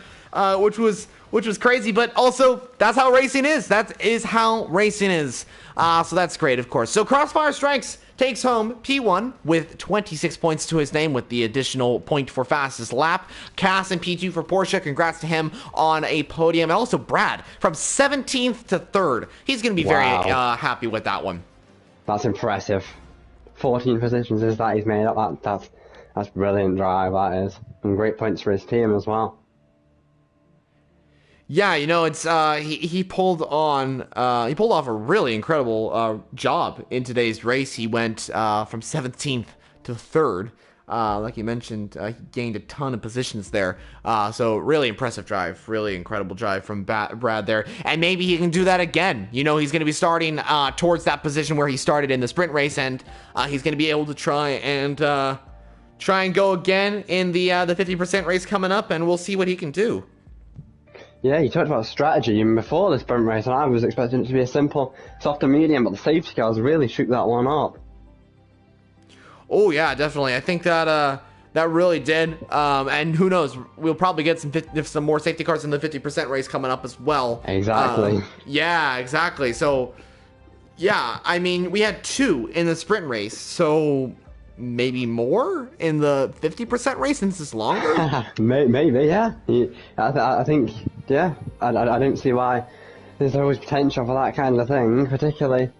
which was crazy. But also, that's how racing is. That is how racing is. So that's great, of course. So Crossfire Strikes takes home P1 with 26 points to his name with the additional point for fastest lap. Cass in P2 for Porsche. Congrats to him on a podium. And also Brad from 17th to 3rd. He's going to be very happy with that one. That's impressive. 14 positions is that he's made up. That's brilliant drive, that is. And great points for his team as well. Yeah, you know, it's he pulled off a really incredible job in today's race. He went from 17th to 3rd. Like you mentioned, he gained a ton of positions there. So really impressive drive, really incredible drive from Brad there. And maybe he can do that again. You know, he's going to be starting towards that position where he started in the sprint race, and he's going to be able to try and go again in the 50% race coming up, and we'll see what he can do. Yeah, you talked about strategy even before the sprint race, and I was expecting it to be a simple soft and medium, but the safety cars really shook that one up. Oh yeah, definitely. I think that that really did. And who knows? We'll probably get some more safety cars in the 50% race coming up as well. Exactly. Yeah, exactly. So yeah, I mean, we had 2 in the sprint race, so maybe more in the 50% race since it's longer. Maybe, yeah. I think, yeah. I don't see why there's always potential for that kind of thing, particularly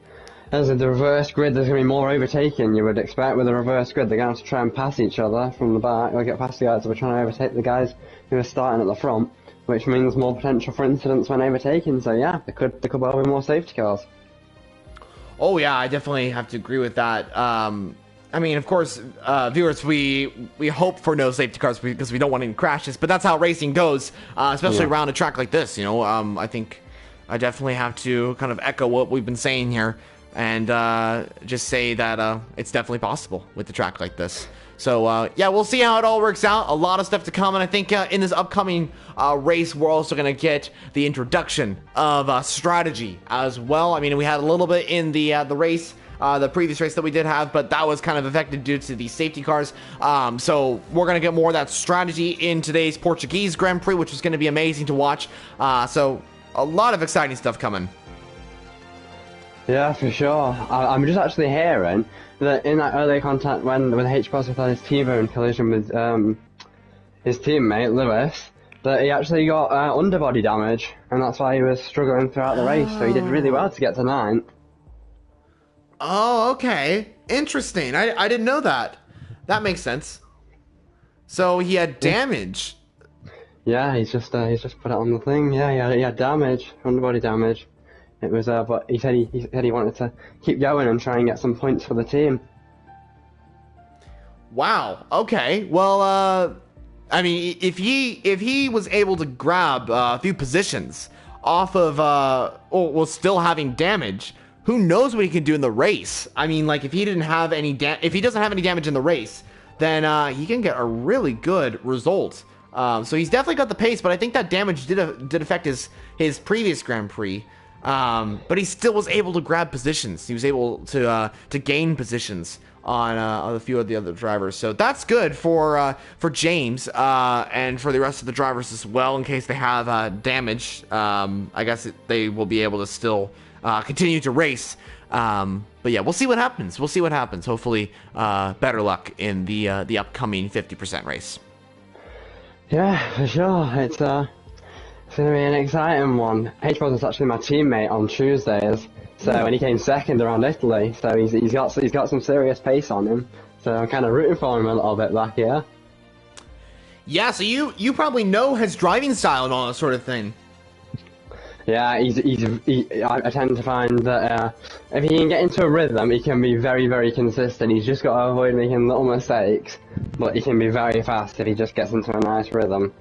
as in the reverse grid. There's going to be more overtaking, you would expect. With the reverse grid, they're going to have to try and pass each other from the back, or get past the guys that are trying to overtake the guys who are starting at the front, which means more potential for incidents when overtaking. So yeah, there could well be more safety cars. Oh yeah, I definitely have to agree with that. I mean, of course, viewers, we hope for no safety cars because we don't want any crashes, but that's how racing goes, especially around a track like this, you know. I think I definitely have to kind of echo what we've been saying here and just say that it's definitely possible with a track like this. So, yeah, we'll see how it all works out. A lot of stuff to come, and I think in this upcoming race, we're also going to get the introduction of strategy as well. I mean, we had a little bit in the race, the previous race that we did have, but that was kind of affected due to the safety cars. So we're going to get more of that strategy in today's Portuguese Grand Prix, which is going to be amazing to watch. So a lot of exciting stuff coming. Yeah, for sure. I'm just actually hearing that in that early contact when H positive had his T-bone collision with his teammate Lewis, that he actually got underbody damage, and that's why he was struggling throughout the race. So he did really well to get to 9th. Oh, okay. Interesting. I didn't know that. That makes sense. So he had damage. Yeah, he's just put it on the thing. Yeah, he had damage, underbody damage. It was, but he said he wanted to keep going and try and get some points for the team. Wow. Okay. Well, I mean, if he was able to grab a few positions off of, well, still having damage, who knows what he can do in the race? I mean, like, if he doesn't have any damage in the race, then he can get a really good result. So he's definitely got the pace, but I think that damage did affect his previous Grand Prix. But he still was able to grab positions. He was able to gain positions on a few of the other drivers. So that's good for James and for the rest of the drivers as well. In case they have damage, I guess they will be able to still continue to race But yeah, we'll see what happens. We'll see what happens. Hopefully, better luck in the upcoming 50% race. Yeah, for sure. It's going to be an exciting one. Esports was actually my teammate on Tuesdays, so when he came second around Italy, so he's got some serious pace on him. So I'm kind of rooting for him a little bit back here. Yeah, so you probably know his driving style and all that sort of thing. Yeah, I tend to find that if he can get into a rhythm, he can be very, very consistent. He's just got to avoid making little mistakes, but he can be very fast if he just gets into a nice rhythm.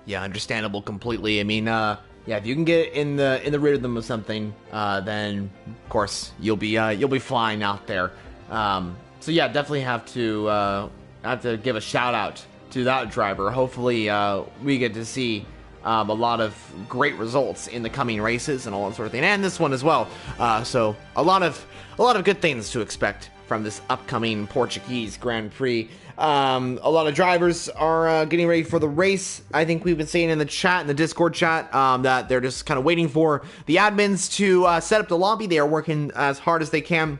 Yeah, understandable completely. I mean, yeah, if you can get in the rhythm of something, then of course you'll be flying out there. So yeah, definitely have to give a shout out to that driver. Hopefully, we get to see a lot of great results in the coming races and all that sort of thing, and this one as well. So a lot of good things to expect from this upcoming Portuguese Grand Prix. A lot of drivers are getting ready for the race. I think we've been seeing in the chat, in the Discord chat, that they're just kind of waiting for the admins to set up the lobby. They are working as hard as they can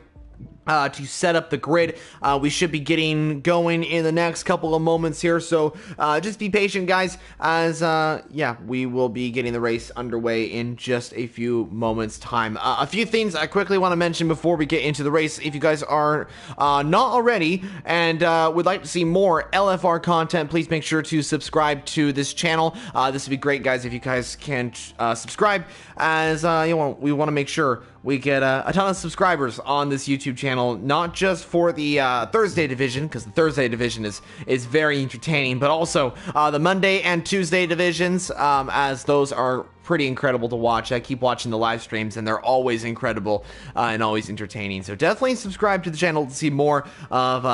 to set up the grid. We should be getting going in the next couple of moments here, so just be patient, guys, as yeah, we will be getting the race underway in just a few moments time. A few things I quickly want to mention before we get into the race. If you guys are not already and would like to see more LFR content, please make sure to subscribe to this channel. This would be great, guys, if you guys can subscribe, as we want to make sure we get a ton of subscribers on this YouTube channel, not just for the Thursday division, because the Thursday division is very entertaining, but also the Monday and Tuesday divisions, as those are pretty incredible to watch. I keep watching the live streams, and they're always incredible and always entertaining. So definitely subscribe to the channel to see more of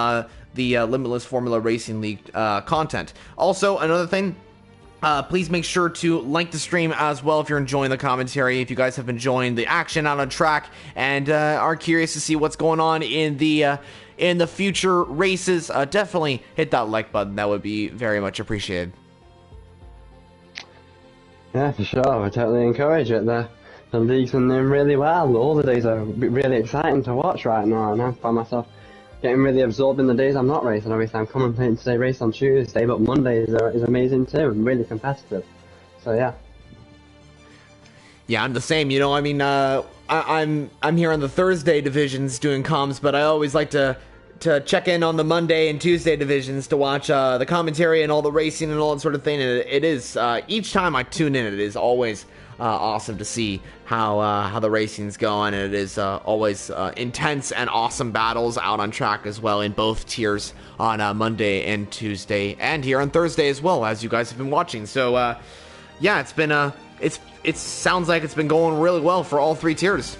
the Limitless Formula Racing League content. Also, another thing, please make sure to like the stream as well if you're enjoying the commentary. If you guys have been enjoying the action out on track and are curious to see what's going on in the future races, definitely hit that like button. That would be very much appreciated. Yeah, for sure. I totally encourage it. The league's been doing really well. All the days are really exciting to watch right now, and I find myself getting really absorbed in the days I'm not racing. Obviously, I'm commentating today, race on Tuesday, but Monday is amazing too, and really competitive. So yeah. Yeah, I'm the same. You know, I mean, I'm here on the Thursday divisions doing comms, but I always like to check in on the Monday and Tuesday divisions to watch the commentary and all the racing and all that sort of thing. And it is each time I tune in, it is always awesome to see how the racing's going, and it is always intense and awesome battles out on track as well in both tiers on Monday and Tuesday, and here on Thursday as well, as you guys have been watching. So yeah, it's been it sounds like it's been going really well for all three tiers.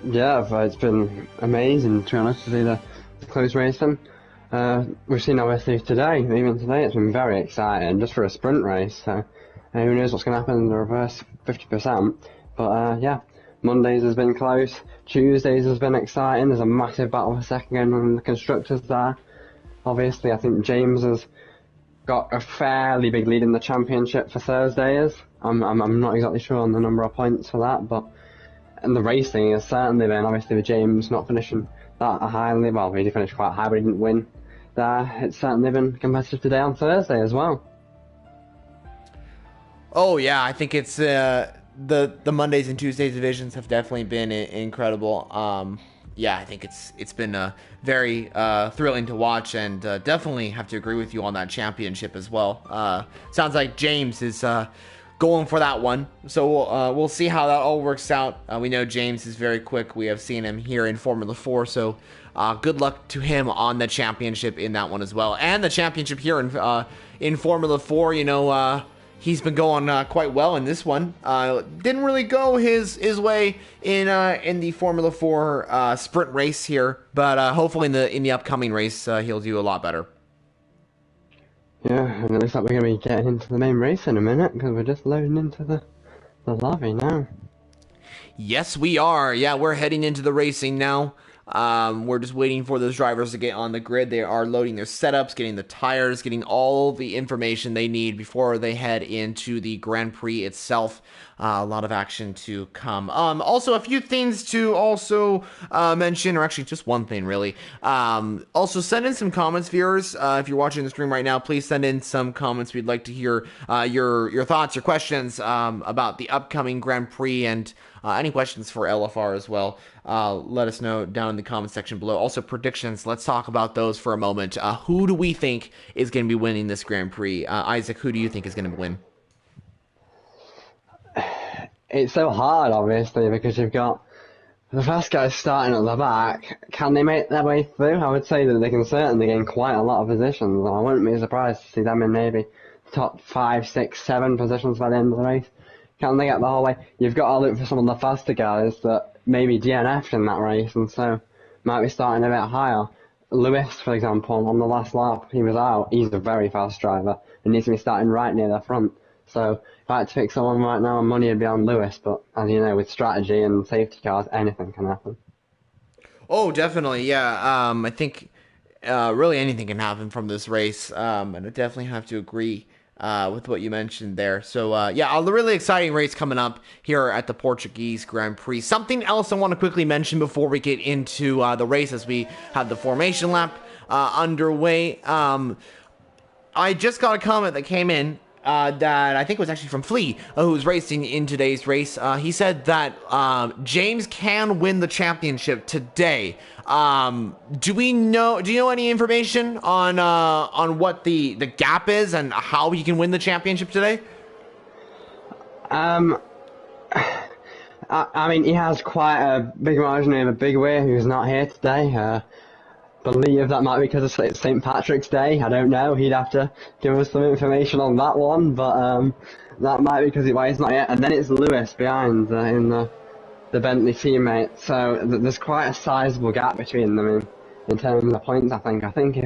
Yeah, it's been amazing, to be honest, to see the close racing. We've seen obviously today, even today, it's been very exciting, just for a sprint race. So who knows what's going to happen in the reverse 50%. But yeah, Mondays has been close. Tuesdays has been exciting. There's a massive battle for second on the constructors there. Obviously, I think James has got a fairly big lead in the championship for Thursdays. I'm not exactly sure on the number of points for that, but and the racing has certainly been, obviously with James not finishing that highly, well, he did finish quite high, but he didn't win there. It's certainly been competitive today on Thursday as well. Oh yeah, I think it's the Mondays and Tuesdays divisions have definitely been incredible. Yeah, I think it's been very thrilling to watch, and definitely have to agree with you on that championship as well. Sounds like James is going for that one, so we'll see how that all works out. We know James is very quick. We have seen him here in Formula 4, so good luck to him on the championship in that one as well, and the championship here in Formula 4. You know, he's been going quite well in this one. Didn't really go his way in the Formula 4 sprint race here, but hopefully in the upcoming race he'll do a lot better. Yeah, and it looks like we're going to be getting into the main race in a minute, because we're just loading into the lobby now. Yes, we are. Yeah, we're heading into the racing now. We're just waiting for those drivers to get on the grid. They are loading their setups, getting the tires, getting all the information they need before they head into the Grand Prix itself. A lot of action to come. Also, a few things to also mention, or actually just one thing really. Also, send in some comments, viewers. If you're watching the stream right now, please send in some comments. We'd like to hear your thoughts, your questions about the upcoming Grand Prix, and any questions for LFR as well. Let us know down in the comment section below. Also, predictions. Let's talk about those for a moment. Who do we think is going to be winning this Grand Prix? Isaac, who do you think is going to win? It's so hard, obviously, because you've got the fast guys starting at the back. Can they make their way through? I would say that they can certainly gain quite a lot of positions. I wouldn't be surprised to see them in maybe top 5, 6, 7 positions by the end of the race. Can they get the whole way? You've got to look for some of the faster guys that maybe DNF'd in that race, and so might be starting a bit higher. Lewis, for example, on the last lap, he was out. He's a very fast driver and needs to be starting right near the front. So if I had to pick someone right now, money would be on Lewis, but as you know, with strategy and safety cars, anything can happen. Oh, definitely, yeah. I think really anything can happen from this race, and I definitely have to agree with what you mentioned there. So, yeah, a really exciting race coming up here at the Portuguese Grand Prix. Something else I want to quickly mention before we get into the race as we have the formation lap underway. I just got a comment that came in that I think was actually from Flea, who's racing in today's race. He said that James can win the championship today. Do you know any information on what the gap is and how he can win the championship today? I mean, he has quite a big margin over Big Way, who's not here today. Believe that might be because of St. Patrick's Day. I don't know. He'd have to give us some information on that one, but that might be because why he's not here. And then it's Lewis behind in the Bentley teammate. So there's quite a sizable gap between them in terms of points. I think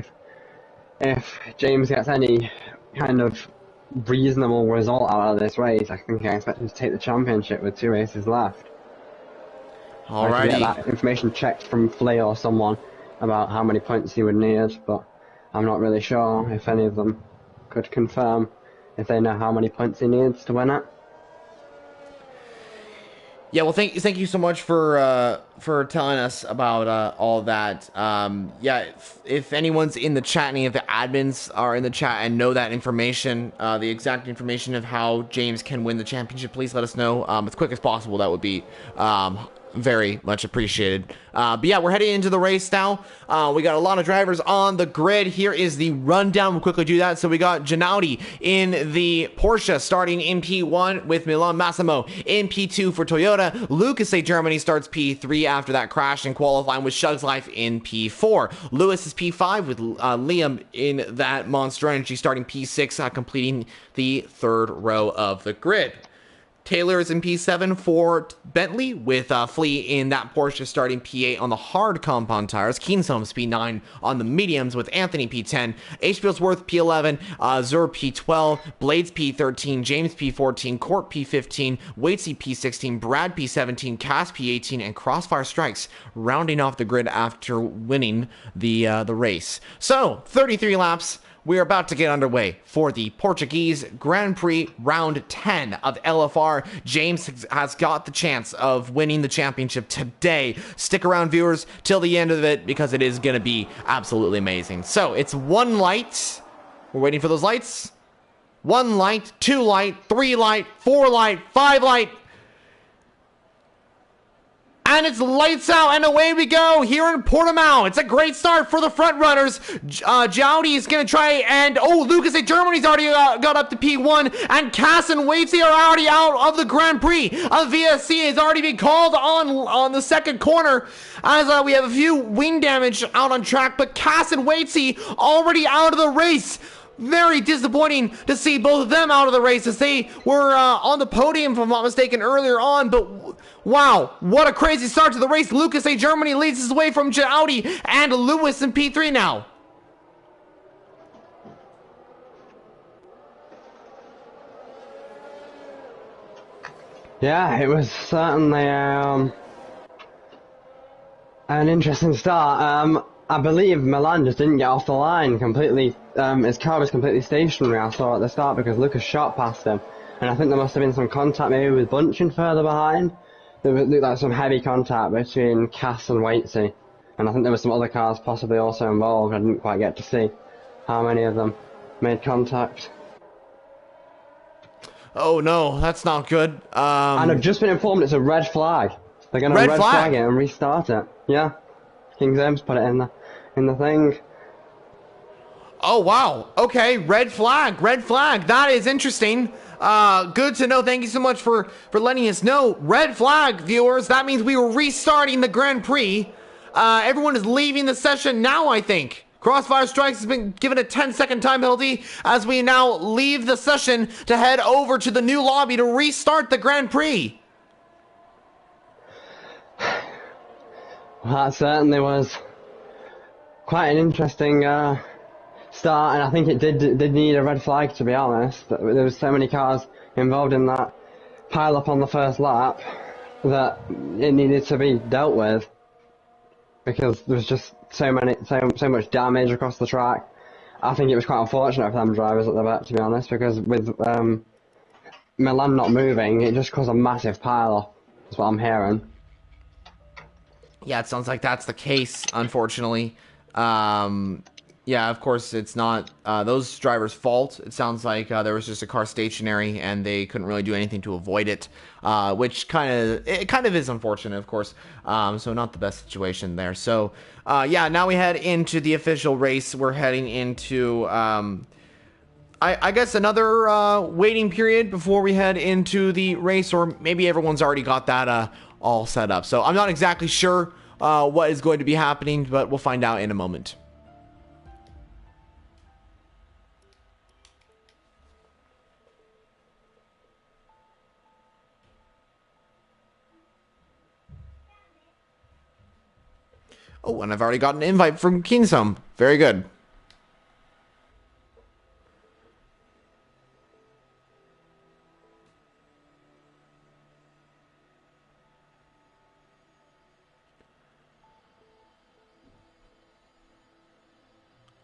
if James gets any kind of reasonable result out of this race, I think I expect him to take the championship with 2 races left. Alrighty. I can get that information checked from Flea or someone about how many points he would need, but I'm not really sure if any of them could confirm if they know how many points he needs to win it. Yeah, well, thank you so much for telling us about all that. Yeah, if anyone's in the chat, any of the admins are in the chat and know that information, the exact information of how James can win the championship, please let us know as quick as possible. That would be very much appreciated. But yeah, we're heading into the race now. We got a lot of drivers on the grid. Here is the rundown. We'll quickly do that. So we got Gennady in the Porsche starting in P1 with Milan Massimo in P2 for Toyota. Lucas A. Germany starts P3 after that crash and qualifying with Shug's Life in P4. Lewis is P5 with Liam in that Monster Energy starting P6, completing the third row of the grid. Taylor is in P7 for Bentley, with Flea in that Porsche starting P8 on the hard compound tires. Keensome's P9 on the mediums with Anthony P10. Ashbillsworth P11, Zur P12, Blades P13, James P14, Court P15, Waitsy P16, Brad P17, Cass P18, and Crossfire Strikes rounding off the grid after winning the race. So, 33 laps. We are about to get underway for the Portuguese Grand Prix Round 10 of LFR. James has got the chance of winning the championship today. Stick around, viewers, till the end of it because it is going to be absolutely amazing. So it's 1 light. We're waiting for those lights. 1 light, 2 light, 3 light, 4 light, 5 light. And it's lights out, and away we go here in Portimao. It's a great start for the front runners. Jowdy is going to try, and Lucas at Germany's already got up to P1, and Cass and Waitsy are already out of the Grand Prix. VSC has already been called on the second corner, as we have a few wing damage out on track, but Cass and Waitsy already out of the race. Very disappointing to see both of them out of the race, as they were on the podium, if I'm not mistaken, earlier on. But wow, what a crazy start to the race. Lucas A. Germany leads his way from Audi, and Lewis in P3 now. Yeah, it was certainly an interesting start. I believe Milan just didn't get off the line completely. His car was completely stationary, I saw at the start, because Lucas shot past him. And and I think there must have been some contact maybe with Bunchen further behind. There looked like some heavy contact between Cass and Waitsy, and I think there were some other cars possibly also involved. I didn't quite get to see how many of them made contact. Oh no, that's not good. And I've just been informed it's a red flag. They're going to red flag it and restart it. Yeah, King's Aim's put it in the thing. Oh wow. Okay, red flag. That is interesting. Good to know. Thank you so much for letting us know. Red flag, viewers. That means we were restarting the Grand Prix. Everyone is leaving the session now, I think. Crossfire Strikes has been given a 10-second time penalty as we now leave the session to head over to the new lobby to restart the Grand Prix. Well, that certainly was quite an interesting start, and I think it did need a red flag, to be honest. There were so many cars involved in that pile up on the first lap that it needed to be dealt with, because there was just so much damage across the track. I think it was quite unfortunate for them drivers at the back, to be honest, because with Milan not moving, it just caused a massive pile up. That's what I'm hearing. Yeah, it sounds like that's the case, unfortunately. Yeah, of course, it's not those drivers' fault. It sounds like there was just a car stationary and they couldn't really do anything to avoid it, which kind of is unfortunate, of course. So not the best situation there. So yeah, now we head into the official race. We're heading into I guess another waiting period before we head into the race, or maybe everyone's already got that all set up. So I'm not exactly sure what is going to be happening, but we'll find out in a moment. Oh, and I've already got an invite from Kingsome. Very good.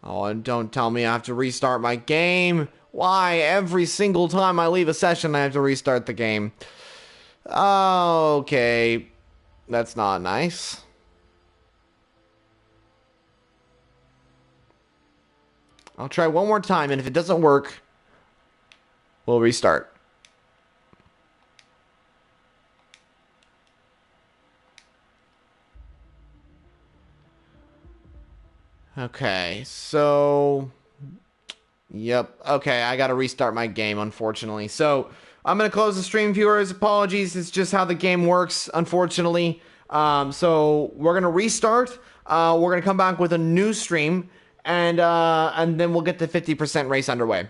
Oh, and don't tell me I have to restart my game. Why? Every single time I leave a session, I have to restart the game. Okay. That's not nice. I'll try one more time, and if it doesn't work, we'll restart. Okay, so... Yep, okay, I gotta restart my game, unfortunately. So, I'm gonna close the stream, viewers. Apologies, it's just how the game works, unfortunately. So, we're gonna restart. We're gonna come back with a new stream, and then we'll get the 50% race underway.